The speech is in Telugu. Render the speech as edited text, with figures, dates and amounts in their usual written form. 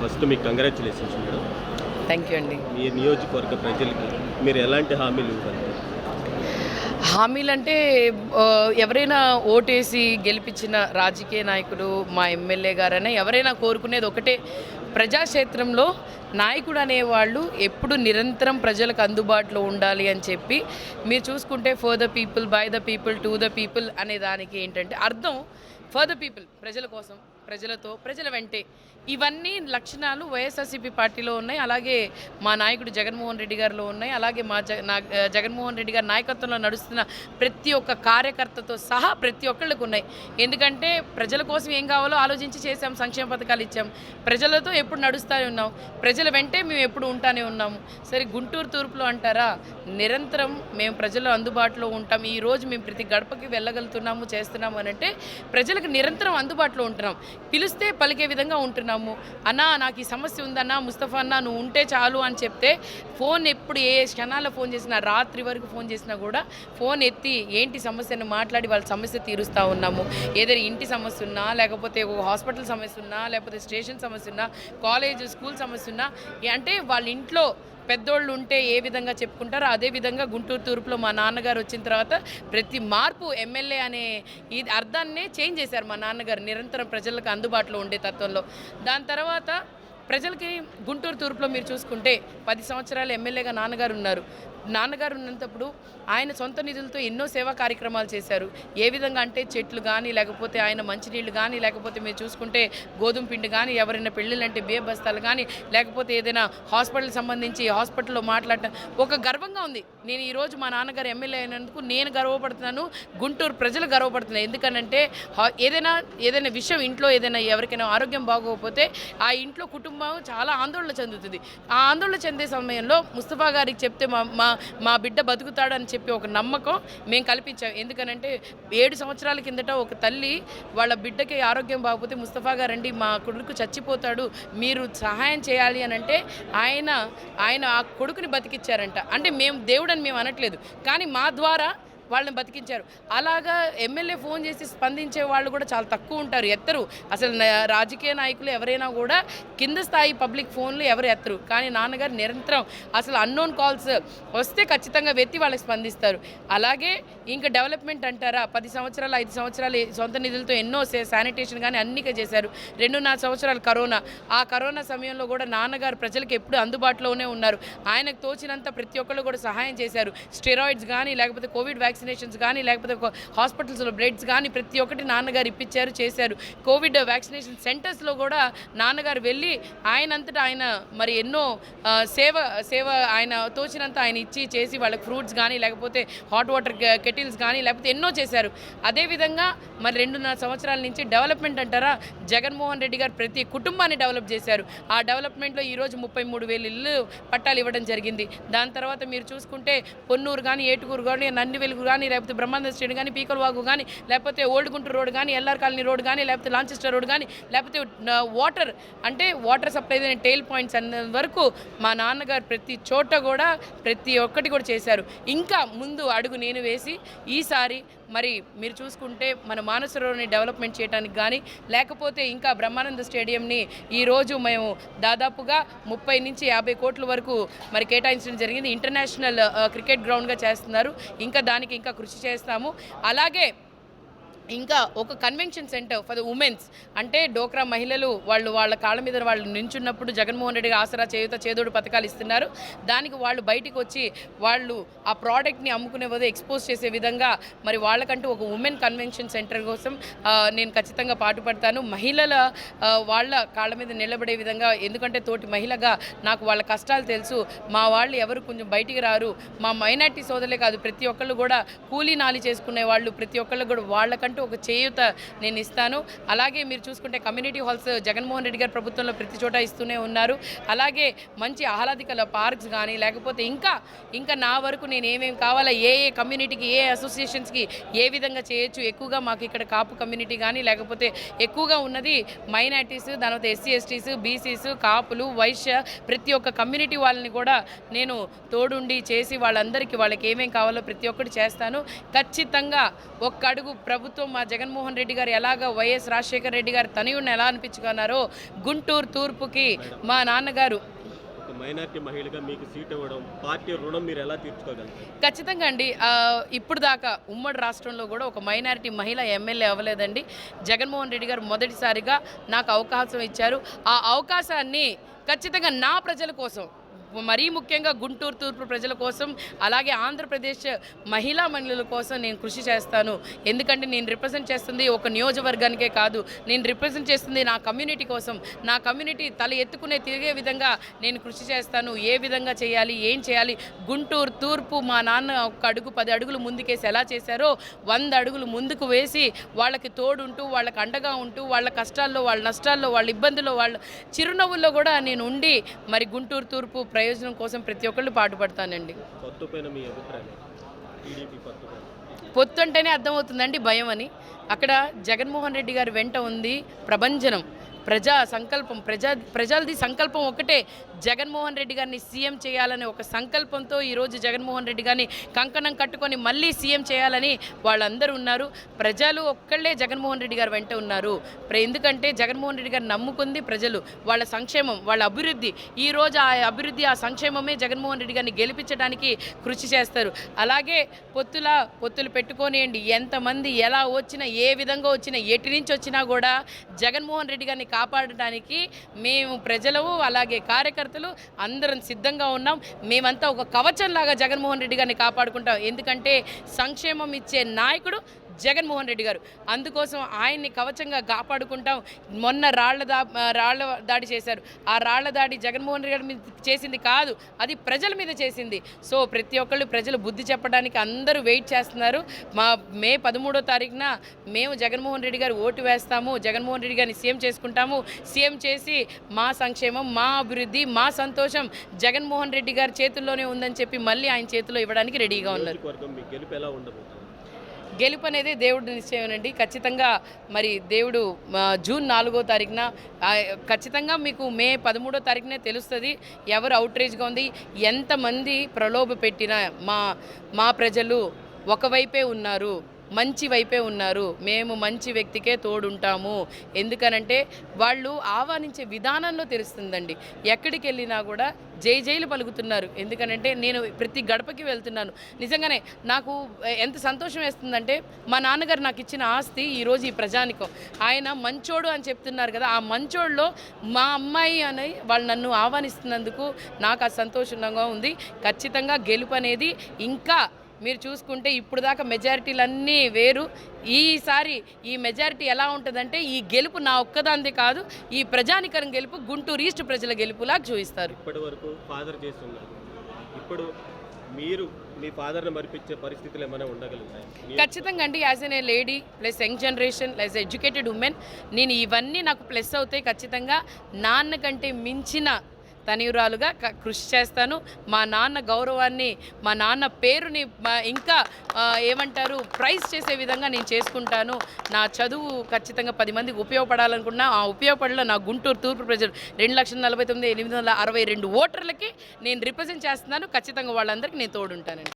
ఫస్ట్ మీకు కంగ్రాచులేషన్స్ మేడం. థ్యాంక్ యూ అండి. మీ నియోజకవర్గ ప్రజలకి మీరు ఎలాంటి హామీలు ఇవ్వాలి? హామీలంటే ఎవరైనా ఓటేసి గెలిపించిన రాజకీయ నాయకుడు మా ఎమ్మెల్యే గారైనా ఎవరైనా కోరుకునేది ఒకటే, ప్రజాక్షేత్రంలో నాయకుడు అనేవాళ్ళు ఎప్పుడు నిరంతరం ప్రజలకు అందుబాటులో ఉండాలి అని చెప్పి. మీరు చూసుకుంటే for the people, by the people, to the people అనే దానికి ఏంటంటే అర్థం ఫర్ ద పీపుల్, ప్రజల కోసం, ప్రజలతో, ప్రజల వెంటే. ఇవన్నీ లక్షణాలు వైఎస్ఆర్సీపీ పార్టీలో ఉన్నాయి, అలాగే మా నాయకుడు జగన్మోహన్ రెడ్డి గారిలో ఉన్నాయి, అలాగే జగన్మోహన్ రెడ్డి గారి నాయకత్వంలో నడుస్తున్న ప్రతి ఒక్క కార్యకర్తతో సహా ప్రతి ఒక్కళ్ళకు ఉన్నాయి. ఎందుకంటే ప్రజల కోసం ఏం కావాలో ఆలోచించి చేసాం, సంక్షేమ పథకాలు ఇచ్చాం, ప్రజలతో ఎప్పుడు నడుస్తూనే ఉన్నాం, ప్రజల వెంటే మేము ఎప్పుడు ఉంటానే ఉన్నాము. సరే గుంటూరు తూర్పులో అంటారా, నిరంతరం మేము ప్రజల అందుబాటులో ఉంటాం. ఈరోజు మేము ప్రతి గడపకి వెళ్ళగలుగుతున్నాము, చేస్తున్నాము అని అంటే ప్రజలకు నిరంతరం అందుబాటులో ఉంటున్నాం, పిలిస్తే పలికే విధంగా ఉంటున్నాము. అన్నా నాకు ఈ సమస్య ఉందన్నా, ముస్తఫా అన్నా నువ్వు ఉంటే చాలు అని చెప్తే ఫోన్ ఎప్పుడు ఏ క్షణాల్లో ఫోన్ చేసినా, రాత్రి వరకు ఫోన్ చేసినా కూడా ఫోన్ ఎత్తి ఏంటి సమస్యను మాట్లాడి వాళ్ళ సమస్య తీరుస్తూ ఉన్నాము. ఏదైనా ఇంటి సమస్య ఉన్నా, లేకపోతే ఒక హాస్పిటల్ సమస్య ఉన్నా, లేకపోతే స్టేషన్ సమస్య ఉన్నా, కాలేజ్ స్కూల్ సమస్య ఉన్నా, అంటే వాళ్ళ ఇంట్లో పెద్దోళ్ళు ఉంటే ఏ విధంగా చెప్పుకుంటారో అదేవిధంగా గుంటూరు తూర్పులో మా నాన్నగారు వచ్చిన తర్వాత ప్రతి మార్పు ఎమ్మెల్యే అనే ఈ అర్థాన్నే చేంజ్ చేశారు మా నాన్నగారు, నిరంతరం ప్రజలకు అందుబాటులో ఉండే తత్వంలో. దాని తర్వాత ప్రజలకి గుంటూరు తూర్పులో మీరు చూసుకుంటే 10 సంవత్సరాలు ఎమ్మెల్యేగా నాన్నగారు ఉన్నారు. నాన్నగారు ఉన్నప్పుడు ఆయన సొంత నిధులతో ఎన్నో సేవా కార్యక్రమాలు చేశారు. ఏ విధంగా అంటే చెట్లు కానీ, లేకపోతే ఆయన మంచినీళ్ళు కానీ, లేకపోతే మీరు చూసుకుంటే గోధుమ పిండి కానీ, ఎవరైనా పెళ్ళిళ్ళంటే బియ్య బస్తాలు కానీ, లేకపోతే ఏదైనా హాస్పిటల్ సంబంధించి హాస్పిటల్లో మాట్లాడటం ఒక గర్వంగా ఉంది. నేను ఈరోజు మా నాన్నగారు ఎమ్మెల్యే అయినందుకు నేను గర్వపడుతున్నాను, గుంటూరు ప్రజలు గర్వపడుతున్నారు. ఎందుకనంటే ఏదైనా విషయం ఇంట్లో ఏదైనా ఎవరికైనా ఆరోగ్యం బాగోకపోతే ఆ ఇంట్లో కుటుంబం చాలా ఆందోళన చెందుతుంది. ఆ ఆందోళన చెందే సమయంలో ముస్తఫా గారికి చెప్తే మా బిడ్డ బతుకుతాడని చెప్పి ఒక నమ్మకం మేము కల్పించాం. ఎందుకనంటే 7 సంవత్సరాల కిందట ఒక తల్లి వాళ్ళ బిడ్డకి ఆరోగ్యం బాగోపోతే ముస్తఫా గారండి మా కొడుకు చచ్చిపోతాడు, మీరు సహాయం చేయాలి అని అంటే ఆయన ఆ కొడుకుని బతికిచ్చారంట. అంటే మేము దేవుడని మేము అనట్లేదు, కానీ మా ద్వారా వాళ్ళని బతికించారు. అలాగా ఎమ్మెల్యే ఫోన్ చేసి స్పందించే వాళ్ళు కూడా చాలా తక్కువ ఉంటారు, ఎత్తరు. అసలు రాజకీయ నాయకులు ఎవరైనా కూడా కింద స్థాయి పబ్లిక్ ఫోన్లు ఎవరు ఎత్తరు. కానీ నాన్నగారు నిరంతరం అసలు అన్నోన్ కాల్స్ వస్తే ఖచ్చితంగా వెత్తి వాళ్ళకి స్పందిస్తారు. అలాగే ఇంకా డెవలప్మెంట్ అంటారా, 10 సంవత్సరాలు 5 సంవత్సరాలు సొంత నిధులతో ఎన్నో శానిటేషన్ కానీ అన్నీ చేశారు. 2.5 సంవత్సరాలు ఆ కరోనా సమయంలో కూడా నాన్నగారు ప్రజలకు ఎప్పుడు అందుబాటులోనే ఉన్నారు. ఆయనకు తోచినంత ప్రతి ఒక్కళ్ళు కూడా సహాయం చేశారు. స్టెరాయిడ్స్ కానీ, లేకపోతే కోవిడ్ వ్యాక్సినేషన్స్ కానీ, లేకపోతే హాస్పిటల్స్లో బ్లడ్స్ కానీ ప్రతి ఒక్కటి నాన్నగారు ఇప్పించారు, చేశారు. కోవిడ్ వ్యాక్సినేషన్ సెంటర్స్లో కూడా నాన్నగారు వెళ్ళి ఆయనంతటా ఆయన మరి ఎన్నో సేవ ఆయన తోచినంత ఆయన ఇచ్చి చేసి వాళ్ళకి ఫ్రూట్స్ కానీ, లేకపోతే హాట్ వాటర్ కెటిల్స్ కానీ, లేకపోతే ఎన్నో చేశారు. అదేవిధంగా మరి 2.5 సంవత్సరాల నుంచి డెవలప్మెంట్ అంటారా, జగన్మోహన్ రెడ్డి గారు ప్రతి కుటుంబాన్ని డెవలప్ చేశారు. ఆ డెవలప్మెంట్లో ఈరోజు 33,000 ఇల్లు పట్టాలు ఇవ్వడం జరిగింది. దాని తర్వాత మీరు చూసుకుంటే పొన్నూరు కానీ, ఏటుకూరు కానీ, నందివెలుగు కానీ, లేకపోతే బ్రహ్మానంద స్ట్రీట్ కానీ, పీకలవాగు కానీ, లేకపోతే ఓల్డ్ గుంటూరు రోడ్ కానీ, ఎల్ఆర్ కాలనీ రోడ్ కానీ, లేకపోతే లాంచెస్టర్ రోడ్ కానీ, లేకపోతే వాటర్ సప్లై టెయిల్ పాయింట్స్ అన్న వరకు మా నాన్నగారు ప్రతి చోట కూడా ప్రతి ఒక్కటి కూడా చేశారు. ఇంకా ముందు అడుగు నేను వేసి ఈసారి మరి మీరు చూసుకుంటే మన మానసరోవర్ని డెవలప్మెంట్ చేయడానికి కానీ, లేకపోతే ఇంకా బ్రహ్మానంద స్టేడియంని ఈరోజు మేము దాదాపుగా 30 నుంచి 50 కోట్ల వరకు మరి కేటాయించడం జరిగింది. ఇంటర్నేషనల్ క్రికెట్ గ్రౌండ్గా చేస్తున్నారు. ఇంకా దానికి ఇంకా కృషి చేస్తాము. అలాగే ఇంకా ఒక convention centre for the women's, అంటే డోక్రా మహిళలు వాళ్ళ కాళ్ళ మీద వాళ్ళు నించున్నప్పుడు జగన్మోహన్ రెడ్డి ఆసరా, చేయూత, చేదోడు పథకాలు ఇస్తున్నారు. దానికి వాళ్ళు బయటికి వచ్చి వాళ్ళు ఆ ప్రోడక్ట్ని అమ్ముకునే వద్ద ఎక్స్పోజ్ చేసే విధంగా మరి వాళ్ళకంటూ ఒక ఉమెన్ కన్వెన్షన్ సెంటర్ కోసం నేను ఖచ్చితంగా పాటుపడతాను. మహిళల వాళ్ళ కాళ్ళ మీద నిలబడే విధంగా, ఎందుకంటే తోటి మహిళగా నాకు వాళ్ళ కష్టాలు తెలుసు. మా వాళ్ళు ఎవరు కొంచెం బయటికి రారు. మా మైనార్టీ సోదరులే కాదు, ప్రతి ఒక్కళ్ళు కూడా కూలీ నాలి చేసుకునే వాళ్ళు ప్రతి ఒక్కళ్ళు కూడా వాళ్ళకంటూ ఒక చేయూత నేను ఇస్తాను. అలాగే మీరు చూసుకుంటే కమ్యూనిటీ హాల్స్ జగన్మోహన్ రెడ్డి గారి ప్రభుత్వంలో ప్రతి చోట ఇస్తూనే ఉన్నారు. అలాగే మంచి ఆహ్లాదికల పార్క్స్ కానీ, లేకపోతే ఇంకా నా వరకు నేను ఏమేమి కావాలా, ఏ కమ్యూనిటీకి, ఏ అసోసియేషన్స్కి ఏ విధంగా చేయొచ్చు. ఎక్కువగా మాకు ఇక్కడ కాపు కమ్యూనిటీ కానీ, లేకపోతే ఎక్కువగా ఉన్నది మైనార్టీస్, దాని తర్వాత ఎస్సీ ఎస్టీస్, బీసీస్, కాపులు, వైశ్య, ప్రతి ఒక్క కమ్యూనిటీ వాళ్ళని కూడా నేను తోడుండి చేసి వాళ్ళకి ఏమేమి కావాలో ప్రతి ఒక్కటి చేస్తాను. ఖచ్చితంగా ఒక్క అడుగు ప్రభుత్వం మా జగన్మోహన్ రెడ్డి గారు ఎలాగ వైఎస్ రాజశేఖర రెడ్డి గారు తనయుడిని ఎలా అనిపించుకున్నారో గుంటూరు తూర్పుకి మా నాన్నగారు ఒక మైనారిటీ మహిళగా మీకు సీట్ ఇవ్వడం, పార్టీ రుణం మీరు ఎలా తీర్చుకోగలరు? ఖచ్చితంగా అండి. ఇప్పుడు దాకా ఉమ్మడి రాష్ట్రంలో కూడా ఒక మైనారిటీ మహిళ ఎమ్మెల్యే అవ్వలేదండి. జగన్మోహన్ రెడ్డి గారు మొదటిసారిగా నాకు అవకాశం ఇచ్చారు. ఆ అవకాశాన్ని ఖచ్చితంగా నా ప్రజల కోసం, మరీ ముఖ్యంగా గుంటూరు తూర్పు ప్రజల కోసం, అలాగే ఆంధ్రప్రదేశ్ మహిళా మండలుల కోసం నేను కృషి చేస్తాను. ఎందుకంటే నేను రిప్రజెంట్ చేస్తుంది ఒక నియోజకవర్గానికే కాదు, నేను రిప్రజెంట్ చేస్తుంది నా కమ్యూనిటీ కోసం. నా కమ్యూనిటీ తల ఎత్తుకునే తిరిగే విధంగా నేను కృషి చేస్తాను. ఏ విధంగా చేయాలి, ఏం చేయాలి, గుంటూరు తూర్పు మా నాన్న ఒక అడుగు 10 అడుగులు ముందుకేసి ఎలా చేశారో 100 అడుగులు ముందుకు వేసి వాళ్ళకి తోడుంటూ, వాళ్ళకి అండగా ఉంటూ, వాళ్ళ కష్టాల్లో, వాళ్ళ నష్టాల్లో, వాళ్ళ ఇబ్బందుల్లో, వాళ్ళ చిరునవ్వుల్లో కూడా నేను ఉండి మరి గుంటూరు తూర్పు ప్రయోజనం కోసం ప్రతి ఒక్కళ్ళు పాటుపడతానండి. పొత్తుపైన మీ అభిప్రాయం? టీడీపీ పొత్తుపైన పొత్తు అంటేనే అర్థమవుతుందండి భయం అని. అక్కడ జగన్మోహన్ రెడ్డి గారి వెంట ఉంది ప్రభంజనం, ప్రజా సంకల్పం, ప్రజలది సంకల్పం ఒకటే, జగన్మోహన్ రెడ్డి గారిని సీఎం చేయాలనే ఒక సంకల్పంతో ఈరోజు జగన్మోహన్ రెడ్డి గారిని కంకణం కట్టుకొని మళ్ళీ సీఎం చేయాలని వాళ్ళందరూ ఉన్నారు. ప్రజలు ఒక్కళ్ళే జగన్మోహన్ రెడ్డి గారు వెంట ఉన్నారు. ఎందుకంటే జగన్మోహన్ రెడ్డి గారు నమ్ముకుంది ప్రజలు, వాళ్ళ సంక్షేమం, వాళ్ళ అభివృద్ధి. ఈరోజు ఆ అభివృద్ధి, ఆ సంక్షేమమే జగన్మోహన్ రెడ్డి గారిని గెలిపించడానికి కృషి చేస్తారు. అలాగే పొత్తులు పెట్టుకోనియండి, ఎంతమంది ఎలా వచ్చినా, ఏ విధంగా వచ్చినా, ఎటు నుంచి వచ్చినా కూడా జగన్మోహన్ రెడ్డి గారిని కాపాడటానికి మేము ప్రజలు, అలాగే కార్యకర్తలు అందరం సిద్ధంగా ఉన్నాం. మేమంతా ఒక కవచంలాగా జగన్మోహన్ రెడ్డి గారిని కాపాడుకుంటాం. ఎందుకంటే సంక్షేమం ఇచ్చే నాయకుడు జగన్మోహన్ రెడ్డి గారు. అందుకోసం ఆయన్ని కవచంగా కాపాడుకుంటాం. మొన్న రాళ్ల దాడి చేశారు. ఆ రాళ్ల దాడి జగన్మోహన్ రెడ్డి గారి మీద చేసింది కాదు, అది ప్రజల మీద చేసింది. సో ప్రతి ఒక్కళ్ళు ప్రజలు బుద్ధి చెప్పడానికి అందరూ వెయిట్ చేస్తున్నారు. మే 13వ తారీఖున మేము జగన్మోహన్ రెడ్డి గారు ఓటు వేస్తాము, జగన్మోహన్ రెడ్డి గారిని సీఎం చేసుకుంటాము. సీఎం చేసి మా సంక్షేమం, మా అభివృద్ధి, మా సంతోషం జగన్మోహన్ రెడ్డి గారి చేతుల్లోనే ఉందని చెప్పి మళ్ళీ ఆయన చేతిలో ఇవ్వడానికి రెడీగా ఉన్నారు. గెలుపు అనేది దేవుడి నిశ్చయమేనండి. ఖచ్చితంగా మరి దేవుడు జూన్ 4వ తారీఖున ఖచ్చితంగా మీకు మే 13వ తారీఖునే తెలుస్తుంది ఎవరు అవుట్రేజ్గా ఉంది. ఎంతమంది ప్రలోభ పెట్టినా మా ప్రజలు ఒకవైపే ఉన్నారు, మంచి వైపే ఉన్నారు. మేము మంచి వ్యక్తికే తోడుంటాము. ఎందుకనంటే వాళ్ళు ఆహ్వానించే విధానంలో తెలుస్తుందండి. ఎక్కడికి వెళ్ళినా కూడా జైలు పలుకుతున్నారు. ఎందుకనంటే నేను ప్రతి గడపకి వెళ్తున్నాను. నిజంగానే నాకు ఎంత సంతోషం వేస్తుందంటే, మా నాన్నగారు నాకు ఇచ్చిన ఆస్తి ఈరోజు ఈ ప్రజానికం. ఆయన మంచోడు అని చెప్తున్నారు కదా, ఆ మంచోడులో మా అమ్మాయి అని వాళ్ళు నన్ను ఆహ్వానిస్తున్నందుకు నాకు ఆ సంతోషంగా ఉంది. ఖచ్చితంగా గెలుపు అనేది ఇంకా మీరు చూసుకుంటే ఇప్పుడు దాకా మెజారిటీలన్నీ వేరు. ఈసారి ఈ మెజారిటీ ఎలా ఉంటుందంటే, ఈ గెలుపు నా ఒక్కదాంది కాదు, ఈ ప్రజానికరం గెలుపు గుంటూరు ఈస్ట్ ప్రజల గెలుపులా చూపిస్తారు. ఇప్పటి వరకు ఫాదర్ చేస్తున్నారు, ఇప్పుడు మీరు మీ ఫాదర్ని మరిపించే పరిస్థితులు ఏమైనా ఉండగలుగుతాయి? ఖచ్చితంగా అండి. యాజ్ ఎన్ ఏ lady plus young generation plus educated women, నేను ఇవన్నీ నాకు ప్లస్ అవుతాయి. ఖచ్చితంగా నాన్న కంటే మించిన తనయురాలుగా కృషి చేస్తాను. మా నాన్న గౌరవాన్ని, మా నాన్న పేరుని ఇంకా ఏమంటారు ప్రైజ్ చేసే విధంగా నేను చేసుకుంటాను. నా చదువు ఖచ్చితంగా 10 మందికి ఉపయోగపడాలనుకున్నా, ఆ ఉపయోగపడలో నా గుంటూరు తూర్పు ప్రజలు 2,49,862 ఓటర్లకి నేను రిప్రజెంట్ చేస్తున్నాను. ఖచ్చితంగా వాళ్ళందరికీ నేను తోడుంటానండి.